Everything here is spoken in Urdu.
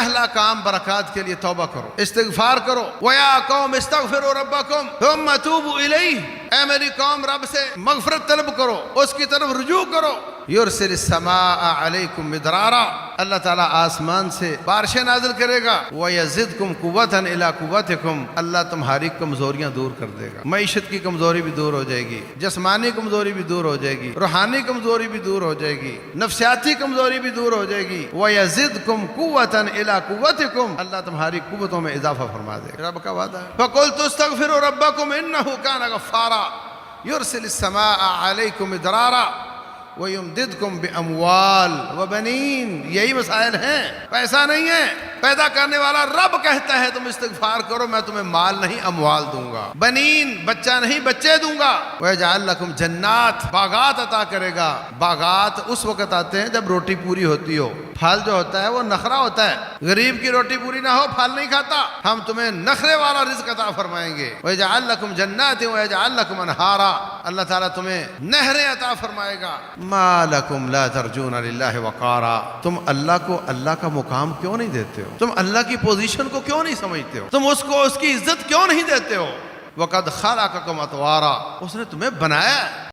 پہلا کام برکات کے لیے توبہ کرو، استغفار کرو۔ وَيَا قَوْمِ اسْتَغْفِرُوا رَبَّكُمْ ثُمَّ تُوبُوا إِلَيْهِ، اے میری قوم رب سے مغفرت طلب کرو، اس کی طرف رجوع کرو۔ يُرْسِلِ السَّمَاءَ عَلَيْكُمْ مِدْرَارًا، اللہ تعالیٰ آسمان سے بارشیں نازل کرے گا۔ وَيَزِدْكُمْ قُوَّةً إِلَىٰ قُوَّتِكُمْ، اللہ تمہاری کمزوریاں دور کر دے گا، معیشت کی کمزوری بھی دور ہو جائے گی، جسمانی کمزوری بھی دور ہو جائے گی، روحانی کمزوری بھی دور ہو جائے گی، نفسیاتی کمزوری بھی دور ہو جائے گی۔ وَيَزِدْكُمْ قُوَّةً إِلَىٰ قُوَّتِكُمْ، اللہ تمہاری قوتوں میں اضافہ فرما دے گا، رب کا وعدہ ہے۔ فَقُلْتُ اسْتَغْفِرُوا رَبَّكُمْ إِنَّهُ كَانَ غَفَّارًا يُرْسِلِ السَّمَاءَ عَلَيْكُمْ مِدْرَارًا وَيُمْدِدْكُمْ بِأَمْوَالٍ وَبَنِينَ، یہی مسائل ہیں، پیسہ نہیں ہے۔ پیدا کرنے والا رب کہتا ہے تم استغفار کرو، میں تمہیں مال نہیں اموال دوں گا، بنین بچہ نہیں بچے دوں گا۔ وَيَجْعَلْ لَكُمْ جنات، باغات عطا کرے گا۔ باغات اس وقت آتے ہیں جب روٹی پوری ہوتی ہو، پھل جو ہوتا ہے وہ نخرا ہوتا ہے، غریب کی روٹی پوری نہ ہو پھل نہیں کھاتا، ہم تمہیں نخرے والا رزق عطا فرمائیں گے۔ وَيَجْعَلْ لَكُمْ جَنَّاتٍ وَيَجْعَلْ لَكُمْ أَنْهَارًا، اللہ تعالیٰ تمہیں نہریں عطا فرمائے گا۔ مَا لَكُمْ لَا تَرْجُونَ لِلَّهِ وَقَارًا، تم اللہ کو اللہ کا مقام کیوں نہیں دیتے ہو؟ تم اللہ کی پوزیشن کو کیوں نہیں سمجھتے ہو؟ تم اس کو اس کی عزت کیوں نہیں دیتے ہو؟ وَقَدْ خَلَقَكُمْ أَطْوَارًا، اس نے تمہیں بنایا ہے۔